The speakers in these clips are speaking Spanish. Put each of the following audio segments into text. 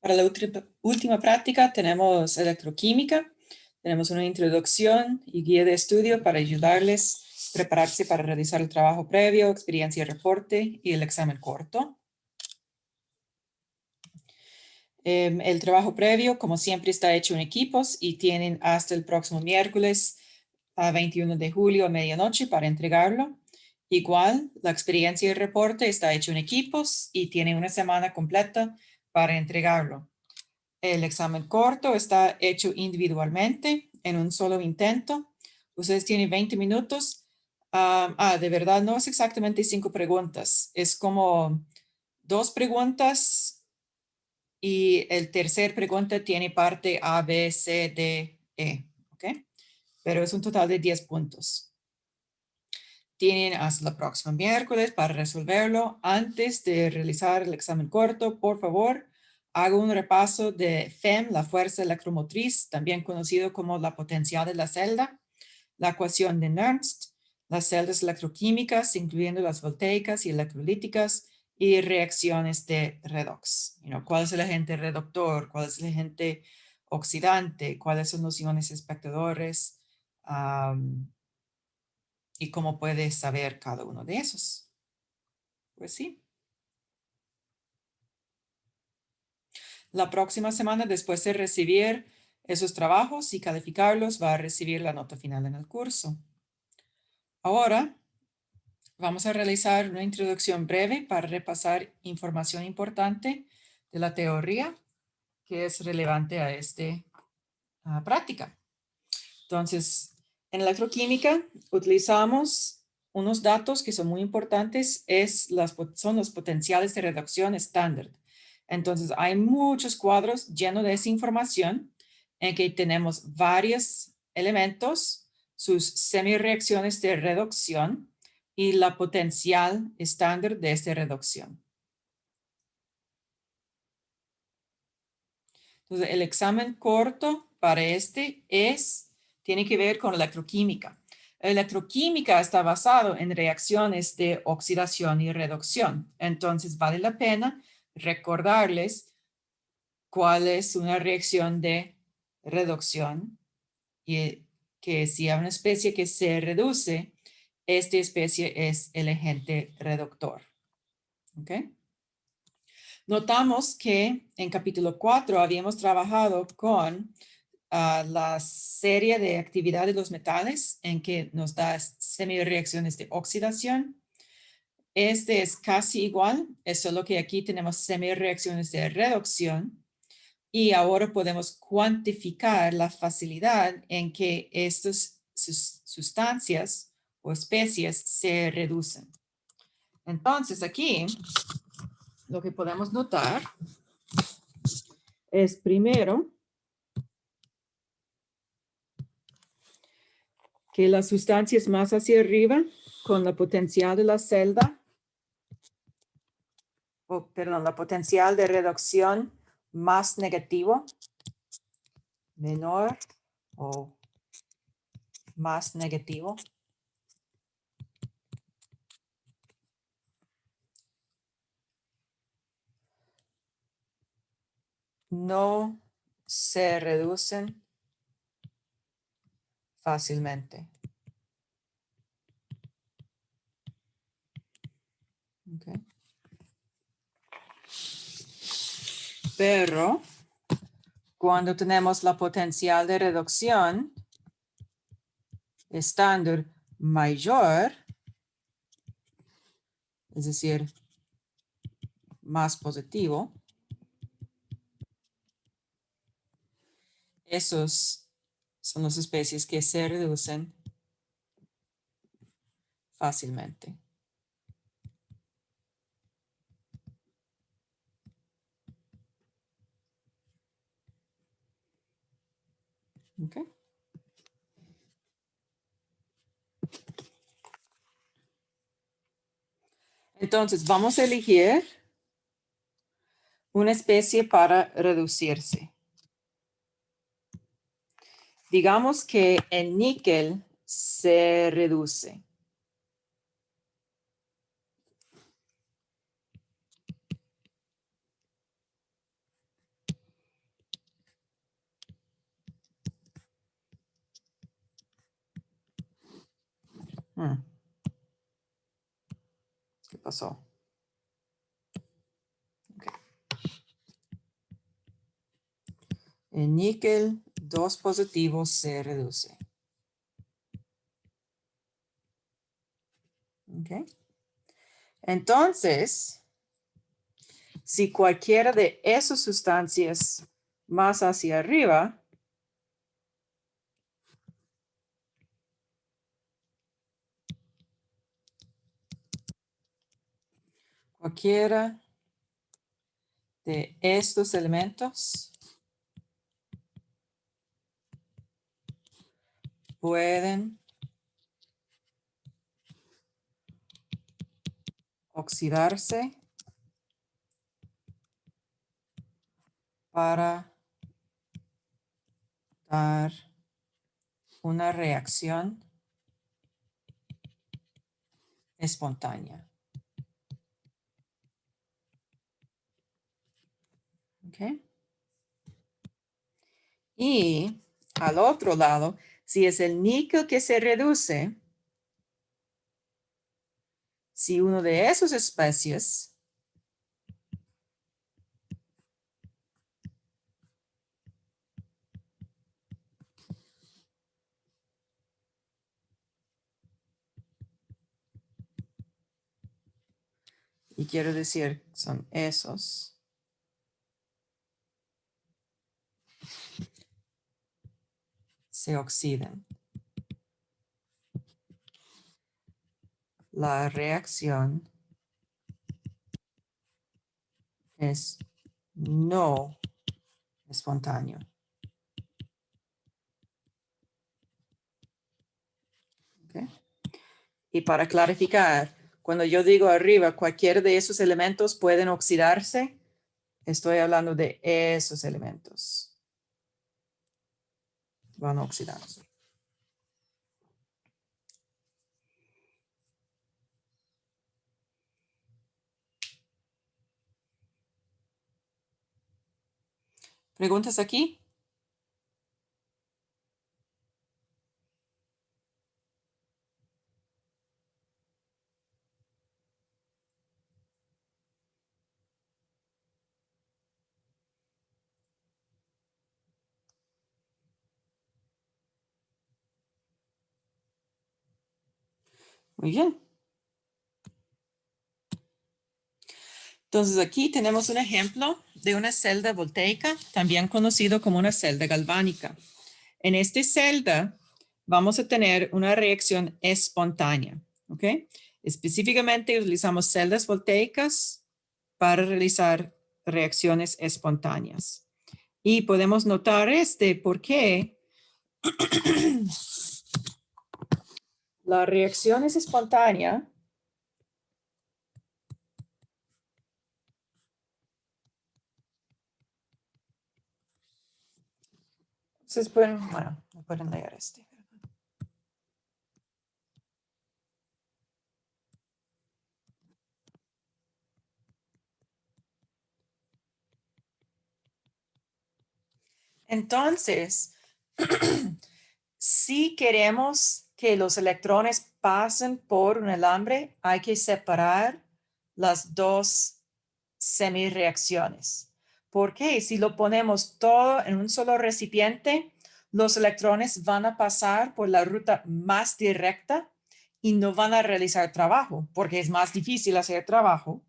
Para la última práctica tenemos electroquímica. Tenemos una introducción y guía de estudio para ayudarles a prepararse para realizar el trabajo previo, experiencia y reporte y el examen corto. El trabajo previo, como siempre, está hecho en equipos y tienen hasta el próximo miércoles a 21 de julio a medianoche para entregarlo. Igual, la experiencia y el reporte está hecho en equipos y tienen una semana completa para entregarlo. El examen corto está hecho individualmente en un solo intento. Ustedes tienen 20 minutos. De verdad, no es exactamente 5 preguntas. Es como 2 preguntas y el tercer pregunta tiene parte A, B, C, D, E. ¿Ok? Pero es un total de 10 puntos. Tienen hasta el próximo miércoles para resolverlo. Antes de realizar el examen corto, por favor, hago un repaso de FEM, la fuerza electromotriz, también conocido como la potencial de la celda, la ecuación de Nernst, las celdas electroquímicas, incluyendo las voltaicas y electrolíticas, y reacciones de redox. ¿Cuál es el agente reductor? ¿Cuál es el agente oxidante? ¿Cuáles son los iones espectadores? ¿Y cómo puedes saber cada uno de esos? Pues sí. La próxima semana, después de recibir esos trabajos y calificarlos, va a recibir la nota final en el curso. Ahora, vamos a realizar una introducción breve para repasar información importante de la teoría que es relevante a esta práctica. Entonces, en electroquímica utilizamos unos datos que son muy importantes, son los potenciales de reducción estándar. Entonces, hay muchos cuadros llenos de esa información en que tenemos varios elementos, sus semireacciones de reducción y la potencial estándar de esta reducción. Entonces, el examen corto para tiene que ver con electroquímica. La electroquímica está basado en reacciones de oxidación y reducción. Entonces, vale la pena recordarles cuál es una reacción de reducción y que si hay una especie que se reduce, esta especie es el agente reductor. ¿Ok? Notamos que en capítulo 4 habíamos trabajado con la serie de actividad de los metales en que nos da semireacciones de oxidación. Este es casi igual, es solo que aquí tenemos semireacciones de reducción y ahora podemos cuantificar la facilidad en que estas sustancias o especies se reducen. Entonces aquí lo que podemos notar es primero que las sustancias más hacia arriba con la potencial de la celda, la potencial de reducción más negativo, menor o más negativo. No se reducen fácilmente. Okay. Pero cuando tenemos la potencial de reducción estándar mayor, es decir, más positivo, esos son las especies que se reducen fácilmente. Okay. Entonces, vamos a elegir una especie para reducirse. Digamos que el níquel se reduce. ¿Qué pasó? Okay. El níquel 2 positivo se reduce. Okay. Entonces, si cualquiera de esas sustancias más hacia arriba, cualquiera de estos elementos pueden oxidarse para dar una reacción espontánea. Okay. Y al otro lado, si es el níquel que se reduce, si uno de esas especies y quiero decir son esos, se oxidan. La reacción es no espontánea. Okay. Y para clarificar, cuando yo digo arriba, cualquiera de esos elementos pueden oxidarse, estoy hablando de esos elementos. Van a oxidarse. ¿Preguntas aquí? Muy bien. Entonces aquí tenemos un ejemplo de una celda voltaica, también conocido como una celda galvánica. En esta celda vamos a tener una reacción espontánea, ¿ok? Específicamente utilizamos celdas voltaicas para realizar reacciones espontáneas. Y podemos notar por qué la reacción es espontánea. Entonces no pueden leer este. Entonces, si queremos que los electrones pasen por un alambre, hay que separar las dos semireacciones. Porque si lo ponemos todo en un solo recipiente, los electrones van a pasar por la ruta más directa y no van a realizar trabajo, porque es más difícil hacer trabajo.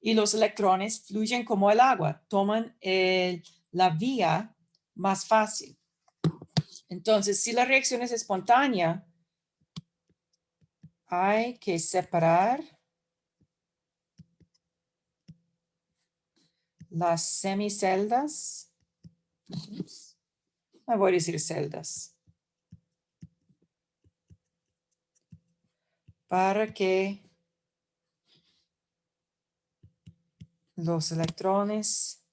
Y los electrones fluyen como el agua, toman la vía más fácil. Entonces, si la reacción es espontánea, hay que separar las semiceldas. No voy a decir celdas. Para que los electrones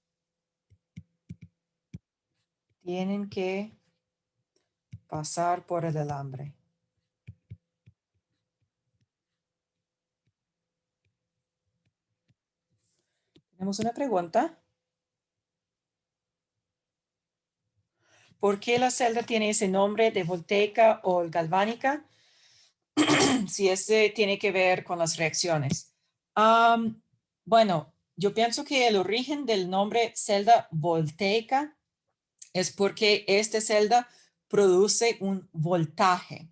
tienen que pasar por el alambre. Tenemos una pregunta. ¿Por qué la celda tiene ese nombre de voltaica o galvánica? si ese tiene que ver con las reacciones. Bueno, yo pienso que el origen del nombre celda voltaica es porque esta celda produce un voltaje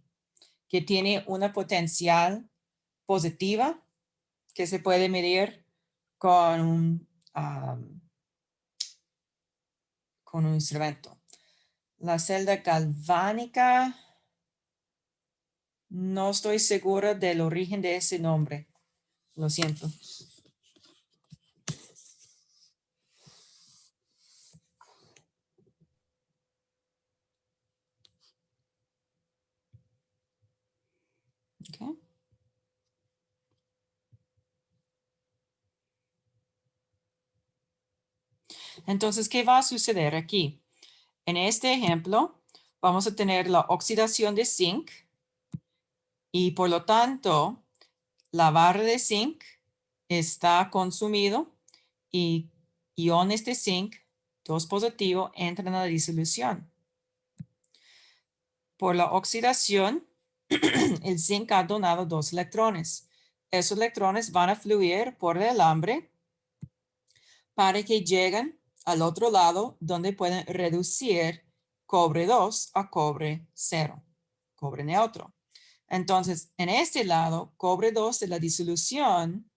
que tiene una potencial positiva que se puede medir con un instrumento. La celda galvánica, no estoy segura del origen de ese nombre. Lo siento. Okay. Entonces, ¿qué va a suceder aquí? En este ejemplo, vamos a tener la oxidación de zinc y por lo tanto, la barra de zinc está consumido y iones de zinc, 2 positivo, entran a la disolución. Por la oxidación, el zinc ha donado 2 electrones. Esos electrones van a fluir por el alambre para que lleguen al otro lado donde pueden reducir cobre 2 a cobre 0, cobre neutro. Entonces, en este lado, cobre 2 de la disolución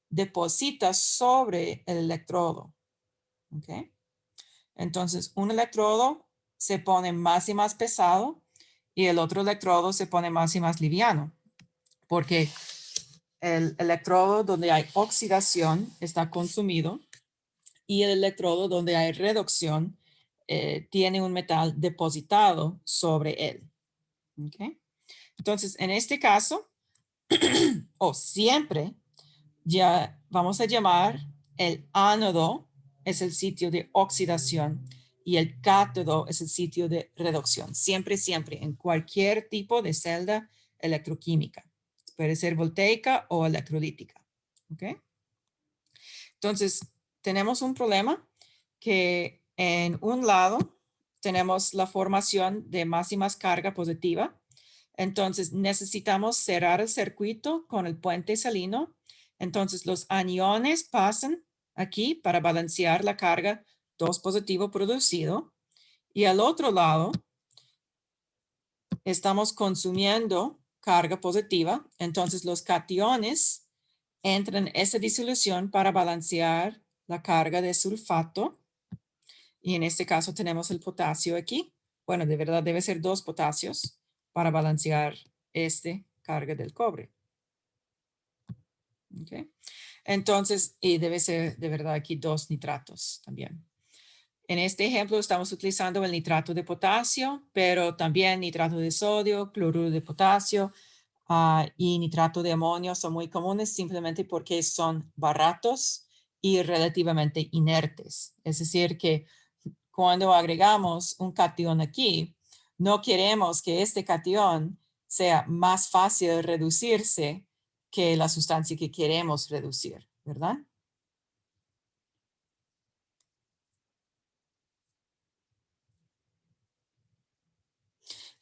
deposita sobre el electrodo. ¿Okay? Entonces, un electrodo se pone más y más pesado y el otro electrodo se pone más y más liviano, porque el electrodo donde hay oxidación está consumido y el electrodo donde hay reducción tiene un metal depositado sobre él. ¿Okay? Entonces, en este caso, o siempre, ya vamos a llamar el ánodo es el sitio de oxidación y el cátodo es el sitio de reducción. Siempre, siempre, en cualquier tipo de celda electroquímica. Puede ser voltaica o electrolítica. ¿Okay? Entonces, tenemos un problema que en un lado tenemos la formación de más y más carga positiva. Entonces, necesitamos cerrar el circuito con el puente salino. Entonces, los aniones pasan aquí para balancear la carga 2 positivo producido. Y al otro lado, estamos consumiendo carga positiva. Entonces, los cationes entran en esa disolución para balancear la carga de sulfato. Y en este caso tenemos el potasio aquí. Bueno, de verdad debe ser 2 potasios para balancear esta carga del cobre. Okay. Entonces, y debe ser de verdad aquí 2 nitratos también. En este ejemplo estamos utilizando el nitrato de potasio, pero también nitrato de sodio, cloruro de potasio y nitrato de amonio son muy comunes simplemente porque son baratos y relativamente inertes. Es decir, que cuando agregamos un cation aquí, no queremos que este cation sea más fácil de reducirse que la sustancia que queremos reducir, ¿verdad?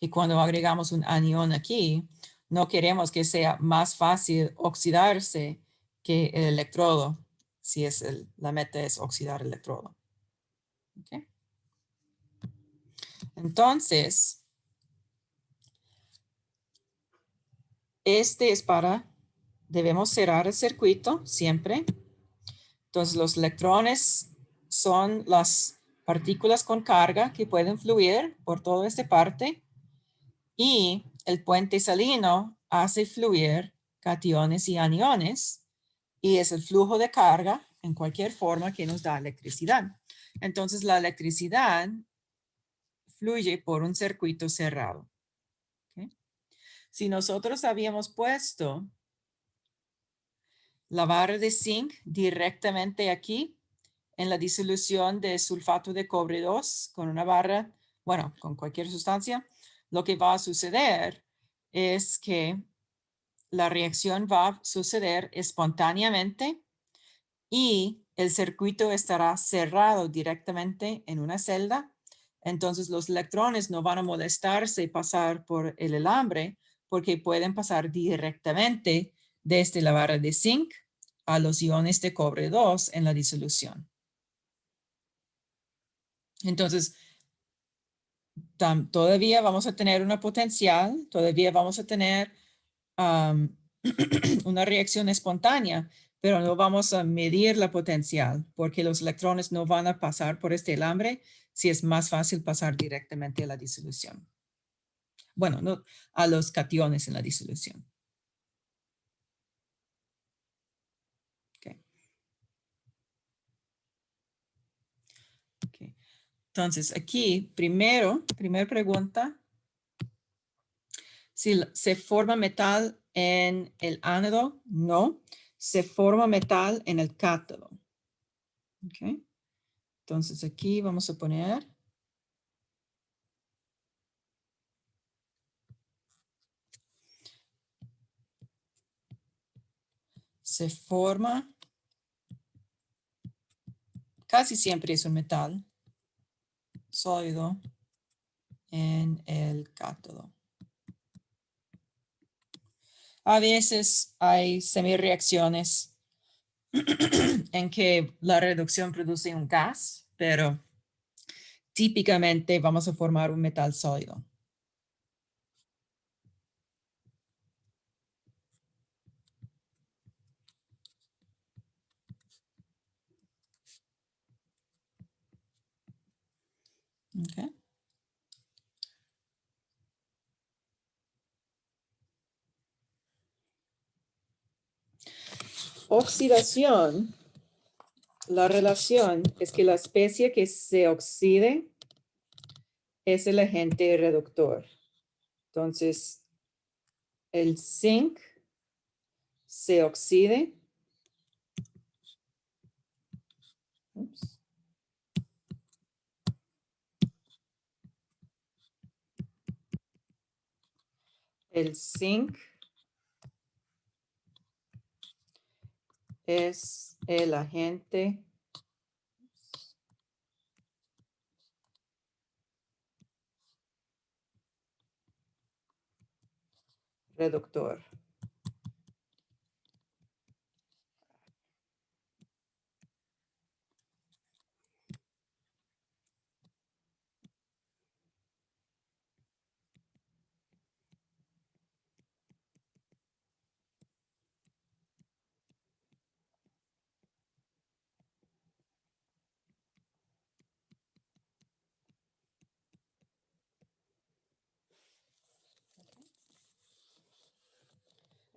Y cuando agregamos un anión aquí, no queremos que sea más fácil oxidarse que el electrodo, si es la meta es oxidar el electrodo. ¿Okay? Entonces, este es debemos cerrar el circuito siempre. Entonces, los electrones son las partículas con carga que pueden fluir por toda esta parte y el puente salino hace fluir cationes y aniones y es el flujo de carga en cualquier forma que nos da electricidad. Entonces, la electricidad fluye por un circuito cerrado. ¿Okay? Si nosotros habíamos puesto la barra de zinc directamente aquí en la disolución de sulfato de cobre 2 con una barra, bueno, con cualquier sustancia, lo que va a suceder es que la reacción va a suceder espontáneamente y el circuito estará cerrado directamente en una celda. Entonces los electrones no van a molestarse y pasar por el alambre porque pueden pasar directamente desde la barra de zinc a los iones de cobre 2 en la disolución. Entonces, todavía vamos a tener una potencial, todavía vamos a tener una reacción espontánea, pero no vamos a medir la potencial porque los electrones no van a pasar por este alambre si es más fácil pasar directamente a la disolución. Bueno, no, a los cationes en la disolución. Okay. Okay. Entonces, aquí, primera pregunta, si se forma metal en el ánodo, no. Se forma metal en el cátodo. Okay. Entonces, aquí vamos a poner se forma, casi siempre es un metal sólido en el cátodo. A veces hay semireacciones en que la reducción produce un gas, pero típicamente vamos a formar un metal sólido. Okay. Oxidación. La relación es que la especie que se oxide es el agente reductor. Entonces, el zinc se oxide. Oops. El zinc es el agente reductor.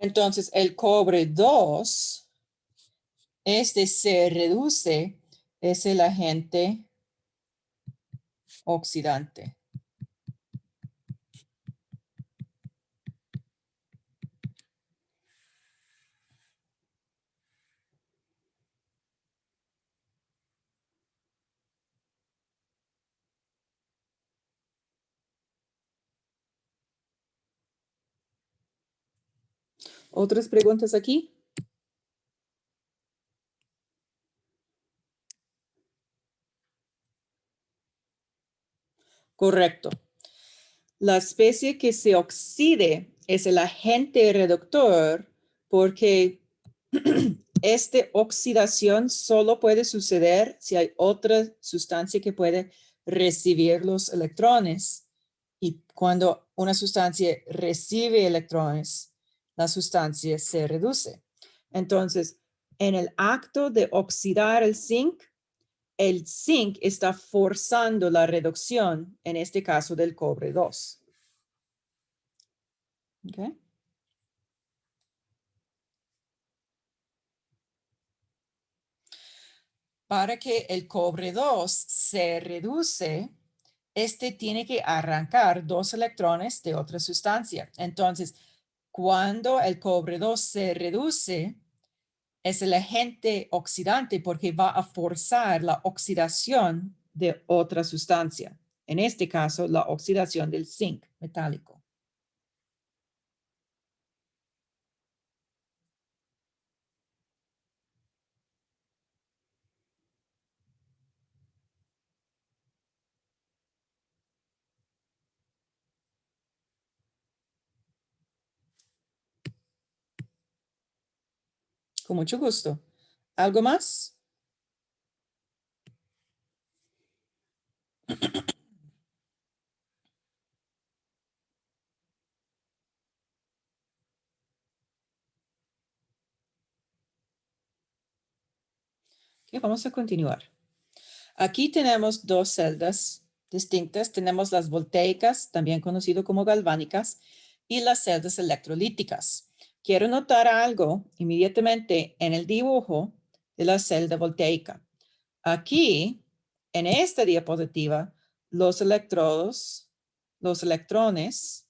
Entonces, el cobre 2, este se reduce, es el agente oxidante. ¿Otras preguntas aquí? Correcto. La especie que se oxide es el agente reductor porque esta oxidación solo puede suceder si hay otra sustancia que puede recibir los electrones. Y cuando una sustancia recibe electrones, la sustancia se reduce. Entonces, en el acto de oxidar el zinc está forzando la reducción, en este caso del cobre 2. Okay. Para que el cobre 2 se reduce, este tiene que arrancar 2 electrones de otra sustancia. Entonces, cuando el cobre 2 se reduce, es el agente oxidante porque va a forzar la oxidación de otra sustancia. En este caso, la oxidación del zinc metálico. Con mucho gusto. ¿Algo más? Ok, vamos a continuar. Aquí tenemos dos celdas distintas. Tenemos las voltaicas, también conocido como galvánicas, y las celdas electrolíticas. Quiero notar algo inmediatamente en el dibujo de la celda voltaica. Aquí, en esta diapositiva, los electrodos, los electrones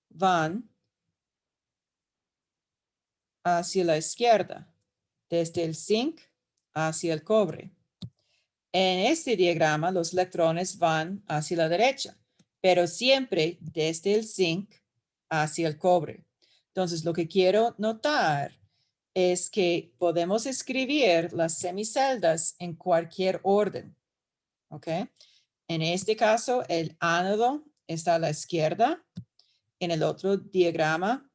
van hacia la izquierda, desde el zinc hacia el cobre. En este diagrama, los electrones van hacia la derecha, pero siempre desde el zinc hacia el cobre. Entonces, lo que quiero notar es que podemos escribir las semiceldas en cualquier orden, ¿ok? En este caso, el ánodo está a la izquierda. En el otro diagrama,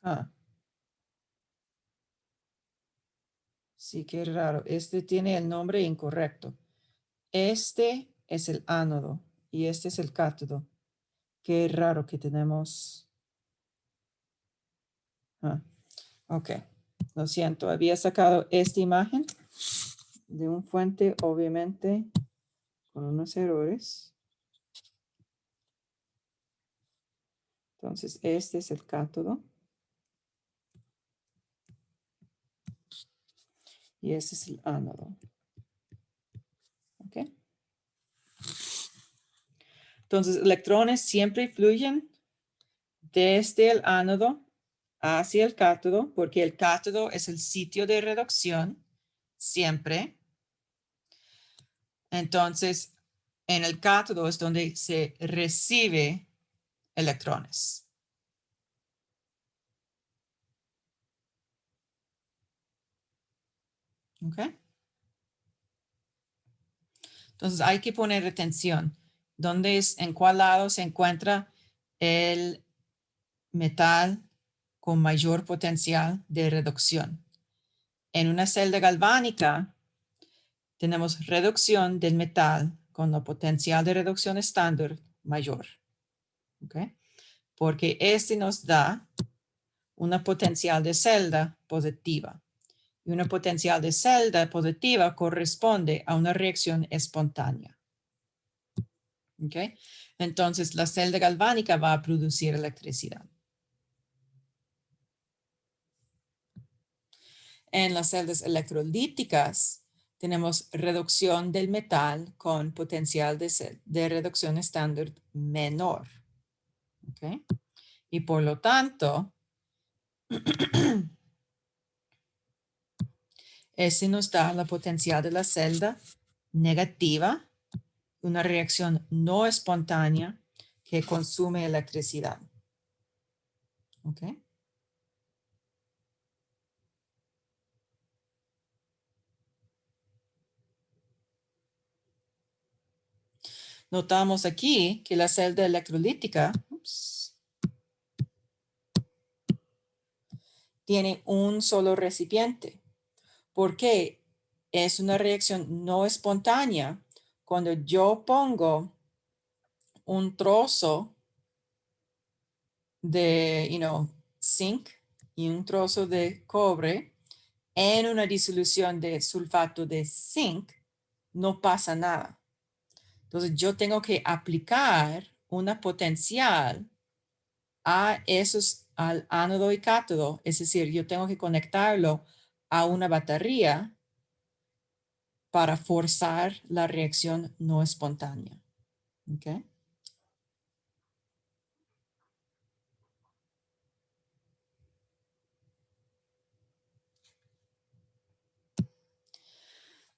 ah, sí, qué raro. Este tiene el nombre incorrecto. Este es el ánodo y este es el cátodo. Qué raro que tenemos. Ah, ok, lo siento. Había sacado esta imagen de un fuente, obviamente, con unos errores. Entonces, este es el cátodo. Y este es el ánodo. Ok. Entonces, electrones siempre fluyen desde el ánodo hacia el cátodo, porque el cátodo es el sitio de reducción, siempre. Entonces, en el cátodo es donde se recibe electrones. ¿Ok? Entonces, hay que poner atención. ¿En cuál lado se encuentra el metal con mayor potencial de reducción? En una celda galvánica, tenemos reducción del metal con la potencial de reducción estándar mayor. ¿Ok? Porque este nos da una potencial de celda positiva. Y una potencial de celda positiva corresponde a una reacción espontánea. ¿Ok? Entonces, la celda galvánica va a producir electricidad. En las celdas electrolíticas, tenemos reducción del metal con potencial de reducción estándar menor. ¿Ok? Y por lo tanto, ese nos da la potencial de la celda negativa, una reacción no espontánea que consume electricidad. ¿Ok? Notamos aquí que la celda electrolítica tiene un solo recipiente. ¿Por qué? Es una reacción no espontánea cuando yo pongo un trozo de, zinc y un trozo de cobre en una disolución de sulfato de zinc, no pasa nada. Entonces yo tengo que aplicar una potencial a esos, al ánodo y cátodo, es decir, yo tengo que conectarlo a una batería para forzar la reacción no espontánea. ¿Okay?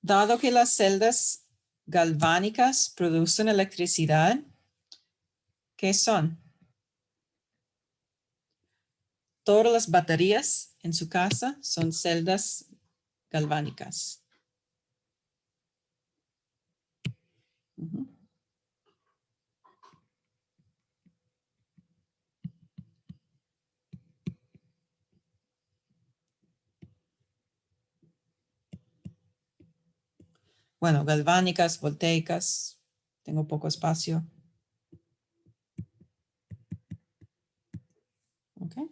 Dado que las celdas galvánicas producen electricidad, ¿qué son? Todas las baterías en su casa son celdas galvánicas. Ujú. Bueno, galvánicas, voltaicas. Tengo poco espacio. Okay.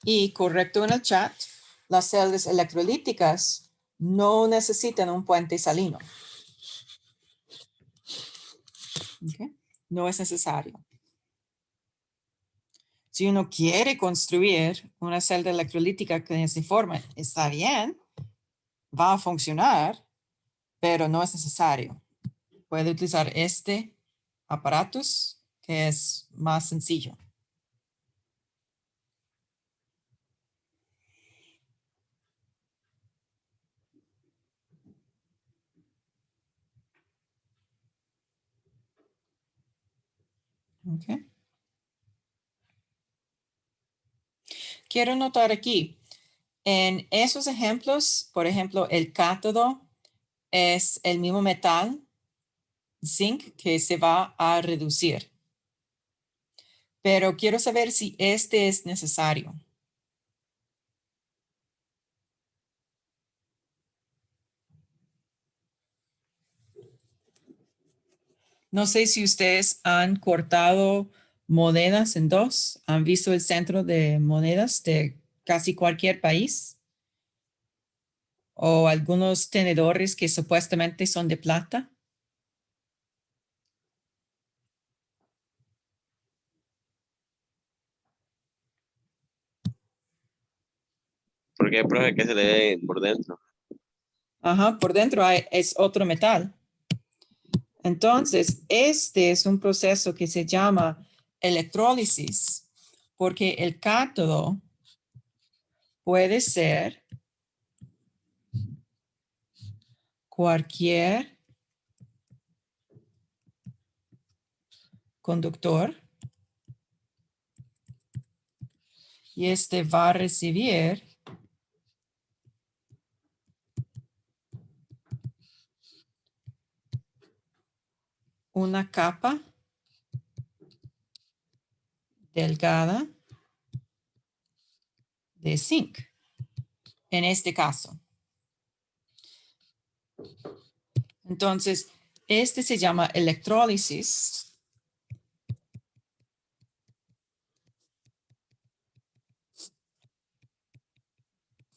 Y correcto en el chat, las celdas electrolíticas no necesitan un puente salino. Okay. No es necesario. Si uno quiere construir una celda electrolítica que se forma, está bien, va a funcionar, pero no es necesario. Puede utilizar este aparatos que es más sencillo. Okay. Quiero notar aquí, en esos ejemplos, por ejemplo, el cátodo es el mismo metal, zinc, que se va a reducir. Pero quiero saber si este es necesario. No sé si ustedes han cortado monedas en dos, han visto el centro de monedas de casi cualquier país o algunos tenedores que supuestamente son de plata. Porque hay pruebas que se le ve por dentro. Ajá, por dentro es otro metal. Entonces, este es un proceso que se llama electrólisis, porque el cátodo puede ser cualquier conductor y este va a recibir una capa delgada de zinc, en este caso. Entonces, este se llama electrólisis.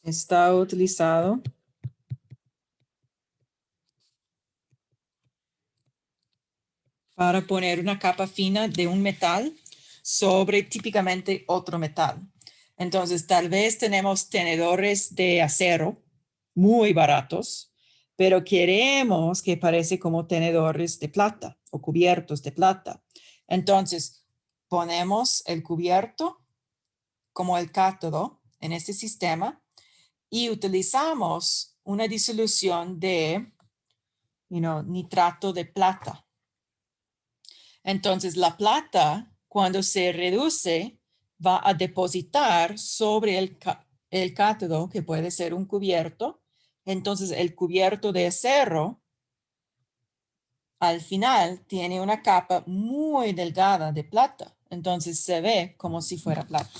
Está utilizado para poner una capa fina de un metal sobre típicamente otro metal. Entonces, tal vez tenemos tenedores de acero muy baratos, pero queremos que parece como tenedores de plata o cubiertos de plata. Entonces, ponemos el cubierto como el cátodo en este sistema y utilizamos una disolución de nitrato de plata. Entonces, la plata, cuando se reduce, va a depositar sobre el cátodo, que puede ser un cubierto. Entonces, el cubierto de acero, al final, tiene una capa muy delgada de plata. Entonces, se ve como si fuera plata.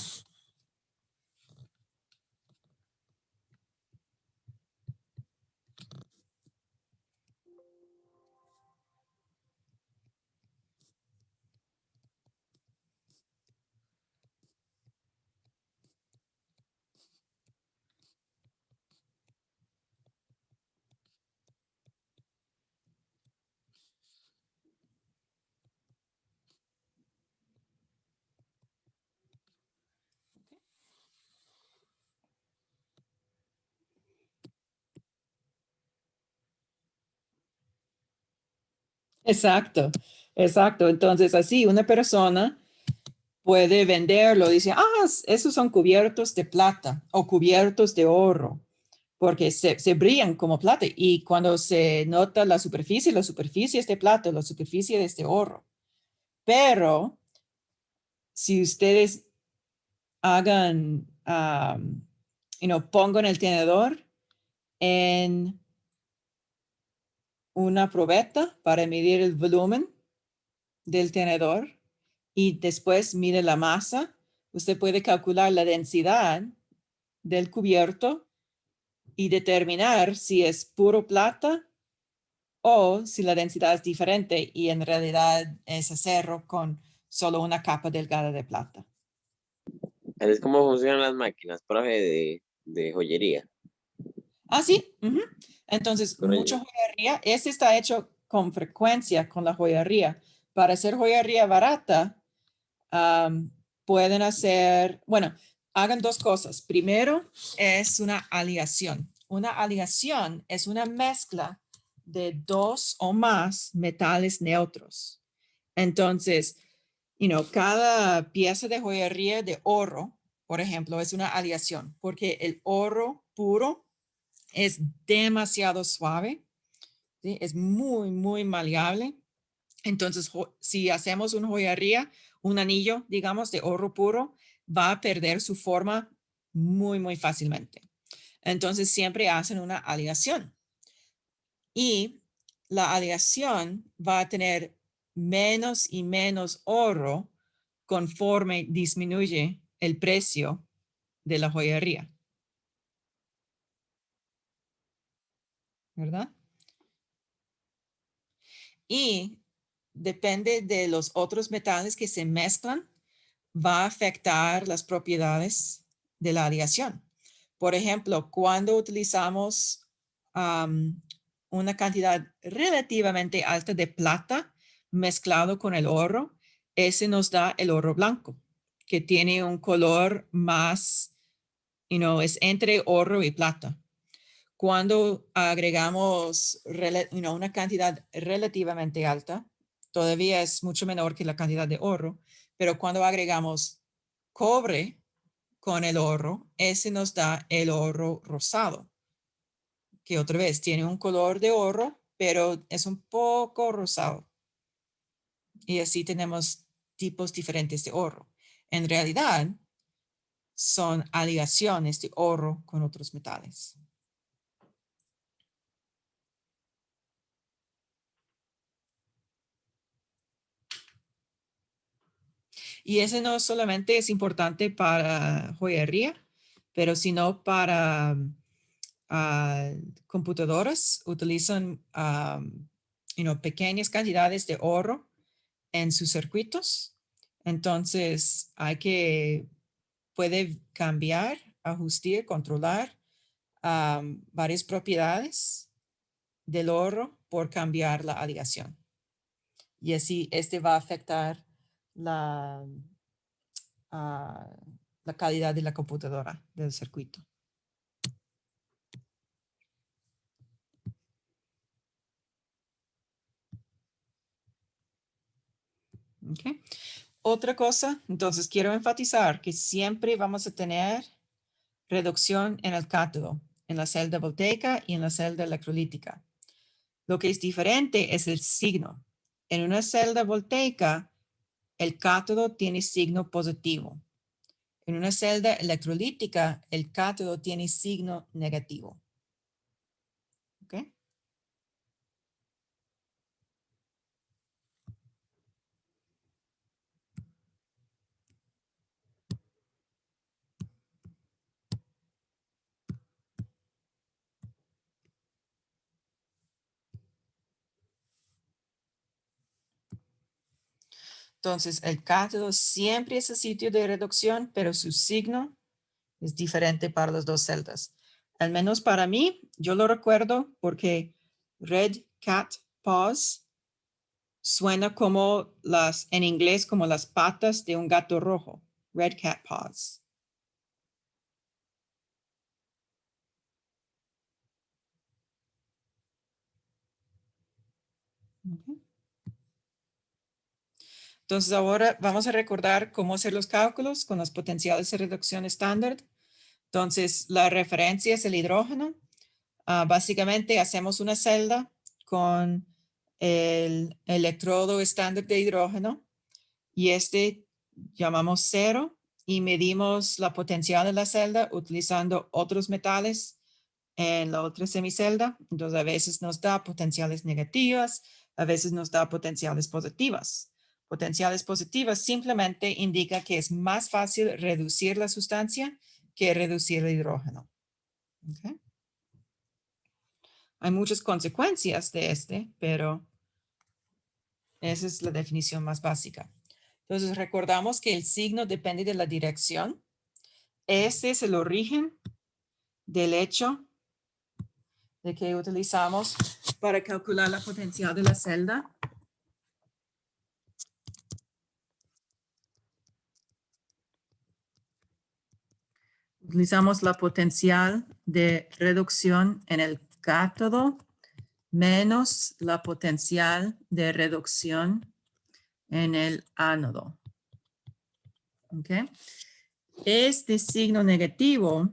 Exacto, exacto. Entonces, así una persona puede venderlo, dice, esos son cubiertos de plata o cubiertos de oro, porque se brillan como plata. Y cuando se nota la superficie es de plata, la superficie es de oro. Pero si ustedes hagan, pongan el tenedor en una probeta para medir el volumen del tenedor y después mide la masa. Usted puede calcular la densidad del cubierto y determinar si es puro plata o si la densidad es diferente y en realidad es acero con solo una capa delgada de plata. Así es como funcionan las máquinas, profe, de joyería. Ah, sí. Entonces, mucha Correcto. joyería. Este está hecho con frecuencia con la joyería. Para hacer joyería barata, pueden hacer, bueno, hagan dos cosas. Primero es una aleación. Una aleación es una mezcla de dos o más metales neutros. Entonces, cada pieza de joyería de oro, por ejemplo, es una aleación, porque el oro puro es demasiado suave, ¿sí? Es muy, muy maleable. Entonces, si hacemos una joyería, un anillo, digamos, de oro puro, va a perder su forma muy, muy fácilmente. Entonces, siempre hacen una aleación. Y la aleación va a tener menos y menos oro conforme disminuye el precio de la joyería, ¿verdad? Y depende de los otros metales que se mezclan, va a afectar las propiedades de la aleación. Por ejemplo, cuando utilizamos una cantidad relativamente alta de plata mezclado con el oro, ese nos da el oro blanco, que tiene un color más, es entre oro y plata. Cuando agregamos una cantidad relativamente alta, todavía es mucho menor que la cantidad de oro, pero cuando agregamos cobre con el oro, ese nos da el oro rosado, que otra vez tiene un color de oro, pero es un poco rosado. Y así tenemos tipos diferentes de oro. En realidad, son aleaciones de oro con otros metales. Y ese no solamente es importante para joyería, pero sino para computadoras. Utilizan pequeñas cantidades de oro en sus circuitos. Entonces puede cambiar, ajustar, controlar varias propiedades del oro por cambiar la aleación. Y así este va a afectar la, la calidad de la computadora, del circuito. Okay. Otra cosa, entonces quiero enfatizar que siempre vamos a tener reducción en el cátodo, en la celda voltaica y en la celda electrolítica. Lo que es diferente es el signo. En una celda voltaica, el cátodo tiene signo positivo. En una celda electrolítica, el cátodo tiene signo negativo. ¿Okay? Entonces, el cátodo siempre es el sitio de reducción, pero su signo es diferente para las dos celdas. Al menos para mí, yo lo recuerdo porque Red Cat Paws suena como en inglés, como las patas de un gato rojo. Red Cat Paws. Okay. Entonces ahora vamos a recordar cómo hacer los cálculos con los potenciales de reducción estándar. Entonces la referencia es el hidrógeno. Básicamente hacemos una celda con el electrodo estándar de hidrógeno y llamamos 0 y medimos la potencial de la celda utilizando otros metales en la otra semicelda. Entonces, a veces nos da potenciales negativas, a veces nos da potenciales positivas. Potenciales positivas simplemente indica que es más fácil reducir la sustancia que reducir el hidrógeno. ¿Okay? Hay muchas consecuencias de pero esa es la definición más básica. Entonces, recordamos que el signo depende de la dirección. Este es el origen del hecho de que utilizamos para calcular la potencial de la celda. Utilizamos la potencial de reducción en el cátodo menos la potencial de reducción en el ánodo. ¿Okay? Este signo negativo,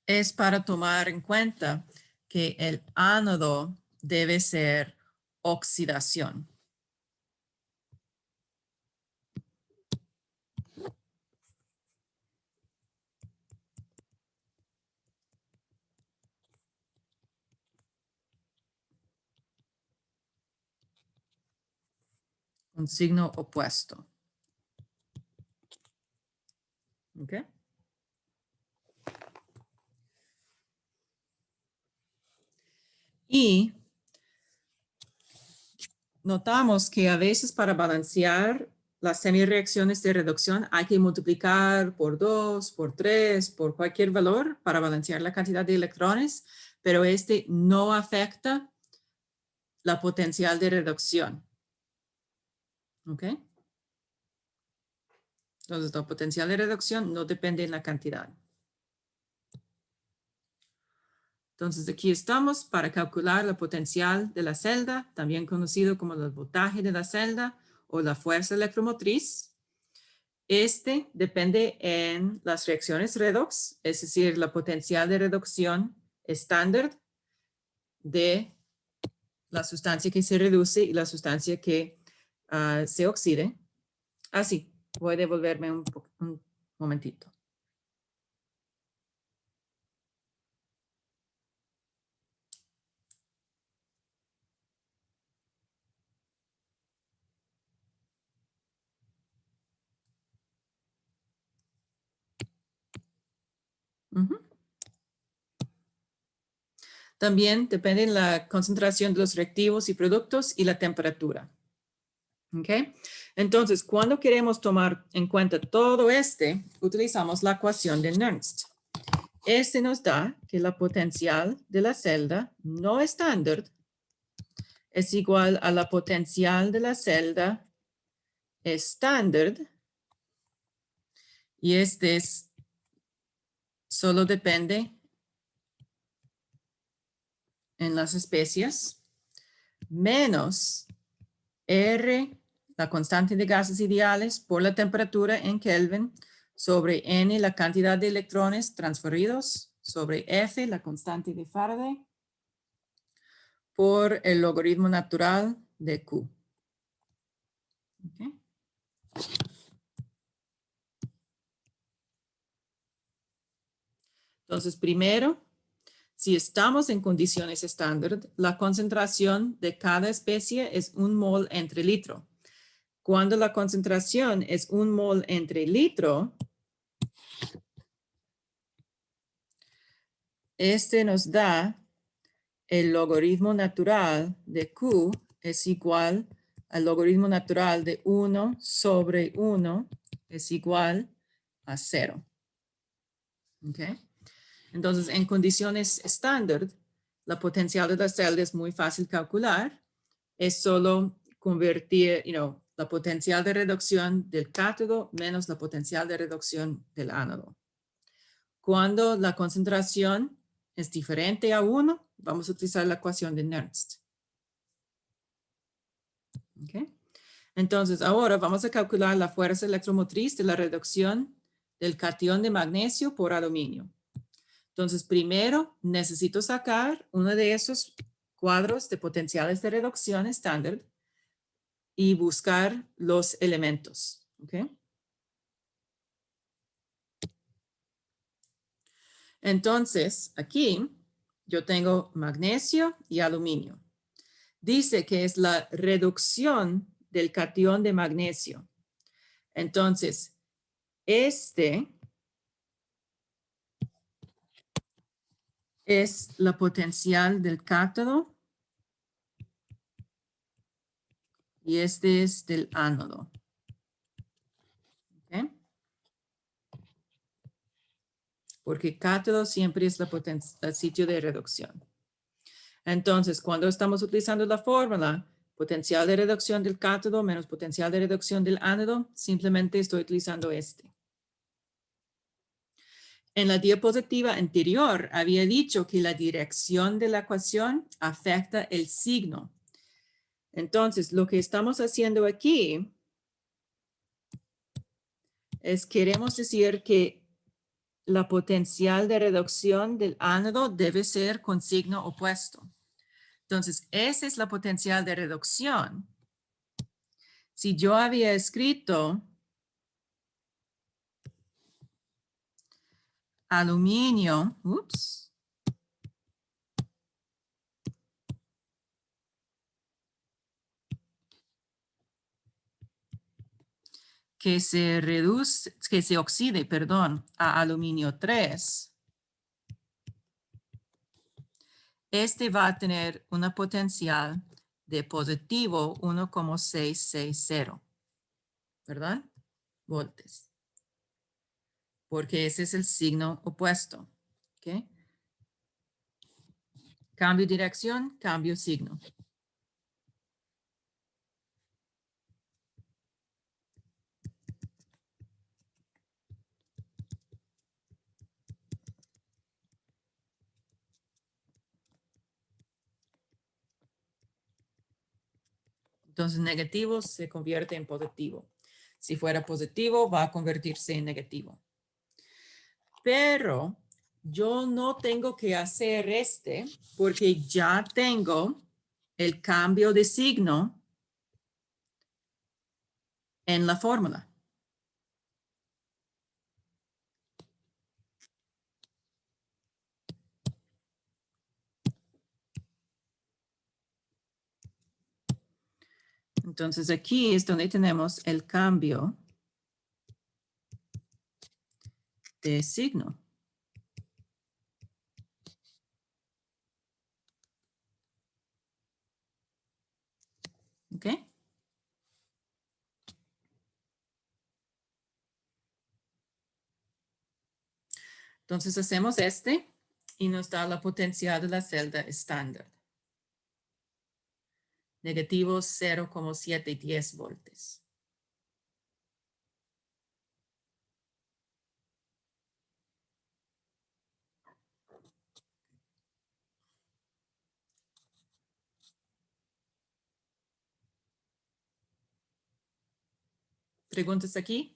es para tomar en cuenta que el ánodo debe ser oxidación. Un signo opuesto. ¿Ok? Y notamos que a veces para balancear las semireacciones de reducción hay que multiplicar por 2, por 3, por cualquier valor para balancear la cantidad de electrones, pero este no afecta la potencial de reducción. ¿Ok? Entonces, la potencial de reducción no depende de la cantidad. Entonces, aquí estamos para calcular la potencial de la celda, también conocido como el voltaje de la celda o la fuerza electromotriz. Este depende en las reacciones redox, es decir, la potencial de reducción estándar de la sustancia que se reduce y la sustancia que se oxide. Así, voy a devolverme un momentito. También depende de la concentración de los reactivos y productos y la temperatura. ¿Ok? Entonces, cuando queremos tomar en cuenta todo utilizamos la ecuación de Nernst. Este nos da que la potencial de la celda no estándar es igual a la potencial de la celda estándar. Y solo depende en las especies, menos R, la constante de gases ideales por la temperatura en Kelvin, sobre N, la cantidad de electrones transferidos, sobre F, la constante de Faraday, por el logaritmo natural de Q. Okay. Entonces, primero, si estamos en condiciones estándar, la concentración de cada especie es 1 mol entre litro. Cuando la concentración es 1 mol entre litro, nos da el logaritmo natural de Q es igual al logaritmo natural de 1 sobre 1 es igual a 0. ¿Okay? Entonces, en condiciones estándar, la potencial de la celda es muy fácil calcular. Es solo convertir, la potencial de reducción del cátodo menos la potencial de reducción del ánodo. Cuando la concentración es diferente a 1, vamos a utilizar la ecuación de Nernst. ¿Okay? Entonces, ahora vamos a calcular la fuerza electromotriz de la reducción del catión de magnesio por aluminio. Entonces, primero necesito sacar uno de esos cuadros de potenciales de reducción estándar y buscar los elementos. ¿Ok? Entonces, aquí yo tengo magnesio y aluminio. Dice que es la reducción del catión de magnesio. Entonces, este es la potencial del cátodo y este es del ánodo. ¿Ok? Porque cátodo siempre es el sitio de reducción. Entonces, cuando estamos utilizando la fórmula, potencial de reducción del cátodo menos potencial de reducción del ánodo, simplemente estoy utilizando este. En la diapositiva anterior había dicho que la dirección de la ecuación afecta el signo. Entonces, lo que estamos haciendo aquí es queremos decir que la potencial de reducción del ánodo debe ser con signo opuesto. Entonces, esa es la potencial de reducción. Si yo había escrito aluminio, que se oxide, perdón, a aluminio 3, este va a tener una potencial de positivo 1,660, ¿verdad? Voltios. Porque ese es el signo opuesto. ¿Ok? Cambio dirección, cambio signo. Entonces, negativo se convierte en positivo. Si fuera positivo, va a convertirse en negativo. Pero yo no tengo que hacer este porque ya tengo el cambio de signo en la fórmula. Entonces aquí es donde tenemos el cambio de signo. ¿Ok? Entonces hacemos este y nos da la potencial de la celda estándar. Negativo 0,710 voltios. ¿Preguntas aquí?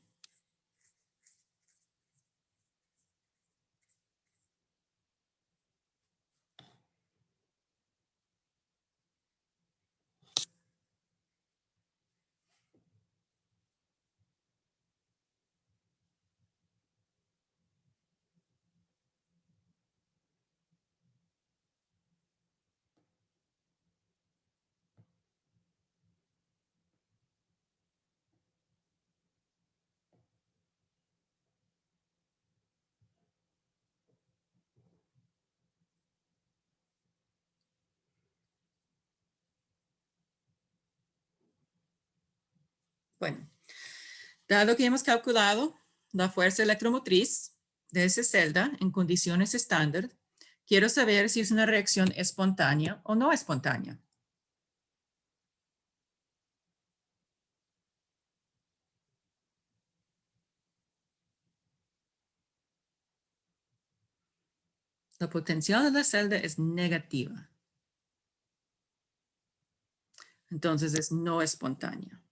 Bueno, dado que hemos calculado la fuerza electromotriz de esa celda en condiciones estándar, quiero saber si es una reacción espontánea o no espontánea. La potencial de la celda es negativa. Entonces es no espontánea.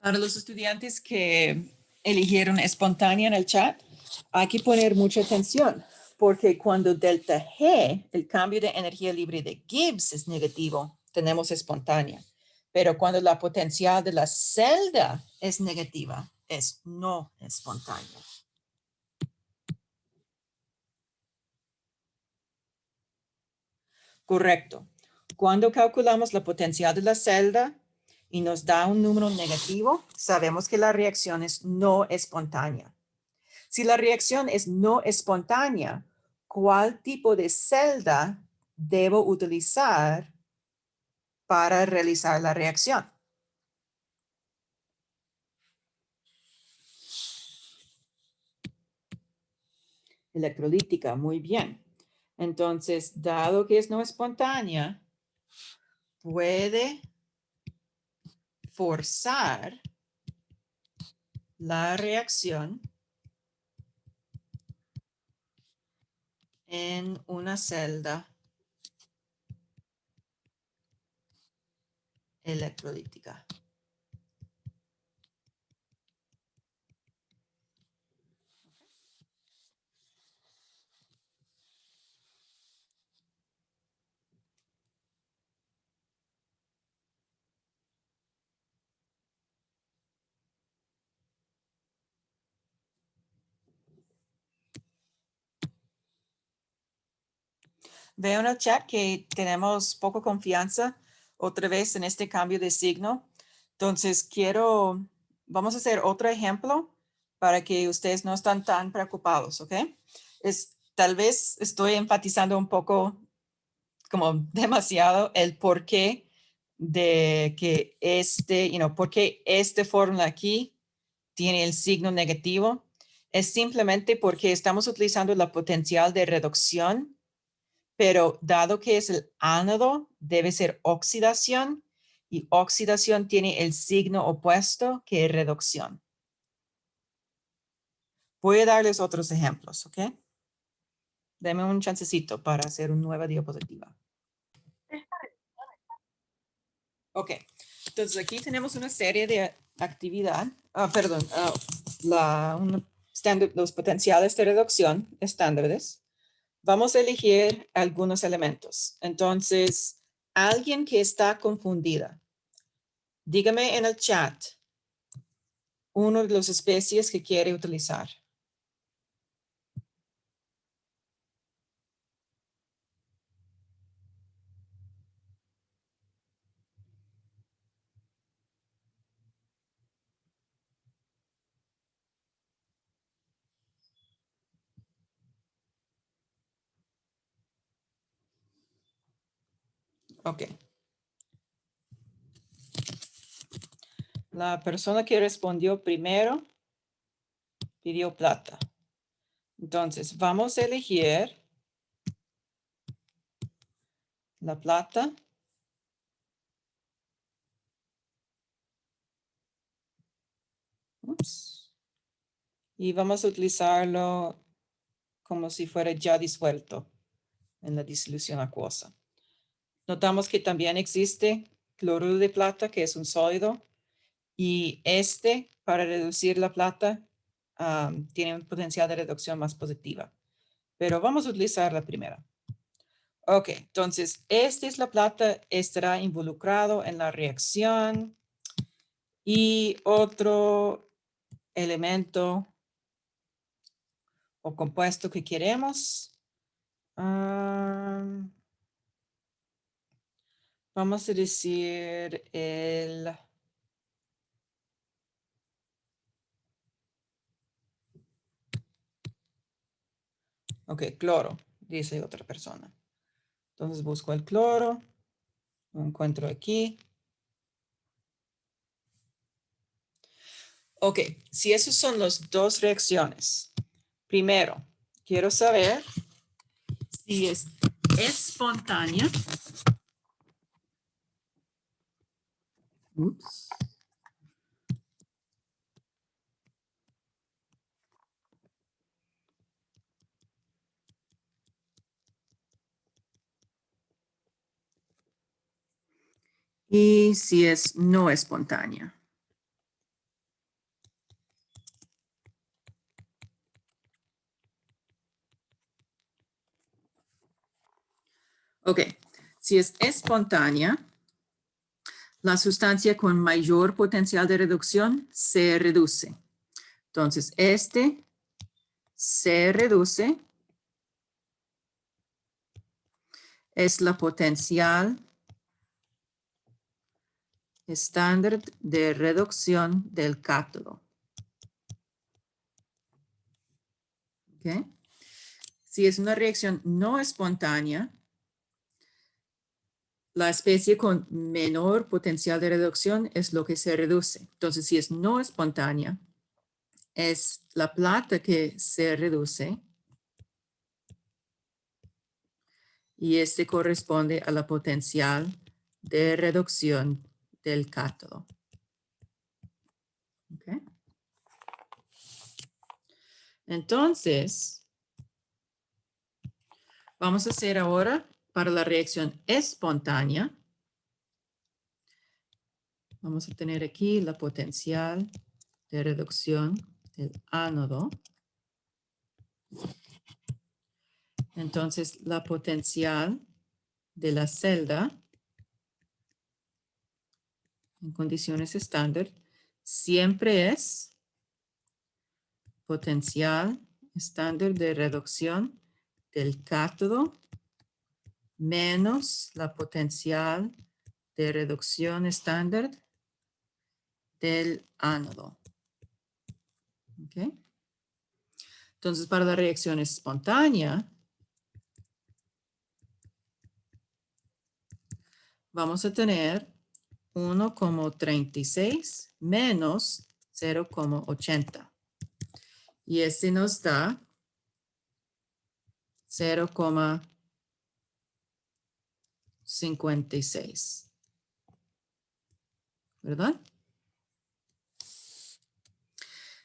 Para los estudiantes que eligieron espontánea en el chat, hay que poner mucha atención porque cuando delta G, el cambio de energía libre de Gibbs es negativo, tenemos espontánea. Pero cuando la potencial de la celda es negativa, es no espontánea. Correcto. Cuando calculamos la potencial de la celda y nos da un número negativo, sabemos que la reacción es no espontánea. Si la reacción es no espontánea, ¿cuál tipo de celda debo utilizar para realizar la reacción? Electrolítica, muy bien. Entonces, dado que es no espontánea, puede forzar la reacción en una celda electrolítica. Veo en el chat que tenemos poca confianza otra vez en este cambio de signo. Entonces, vamos a hacer otro ejemplo para que ustedes no están tan preocupados, ¿ok? Tal vez estoy enfatizando un poco como demasiado el porqué de que por qué esta fórmula aquí tiene el signo negativo. Es simplemente porque estamos utilizando la potencial de reducción, pero dado que es el ánodo, debe ser oxidación y oxidación tiene el signo opuesto que es reducción. Voy a darles otros ejemplos, ¿ok? Deme un chancecito para hacer una nueva diapositiva. Ok, entonces aquí tenemos una serie de actividad, los potenciales de reducción estándares. Vamos a elegir algunos elementos. Entonces, alguien que está confundida, dígame en el chat uno de las especies que quiere utilizar. Ok. La persona que respondió primero pidió plata. Entonces, vamos a elegir la plata. Ups. Y vamos a utilizarlo como si fuera ya disuelto en la disolución acuosa. Notamos que también existe cloruro de plata, que es un sólido, y para reducir la plata, tiene un potencial de reducción más positiva. Pero vamos a utilizar la primera. Ok, entonces, esta es la plata, estará involucrado en la reacción. Y otro elemento o compuesto que queremos. Vamos a decir cloro, dice otra persona. Entonces busco el cloro, lo encuentro aquí. Ok, si esas son las dos reacciones. Primero, quiero saber si es espontánea. Ups. Y si es no espontánea. Ok, si es espontánea, la sustancia con mayor potencial de reducción se reduce. Entonces, este se reduce es la potencial estándar de reducción del cátodo. ¿Okay? Si es una reacción no espontánea, la especie con menor potencial de reducción es lo que se reduce. Entonces, si es no espontánea, es la plata que se reduce y este corresponde a la potencial de reducción del cátodo. ¿Okay? Entonces, vamos a hacer ahora para la reacción espontánea. Vamos a tener aquí la potencial de reducción del ánodo. Entonces, la potencial de la celda en condiciones estándar siempre es potencial estándar de reducción del cátodo menos la potencial de reducción estándar del ánodo. ¿Okay? Entonces, para la reacción espontánea, vamos a tener 1,36 menos 0,80. Y este nos da 0,56. ¿Verdad?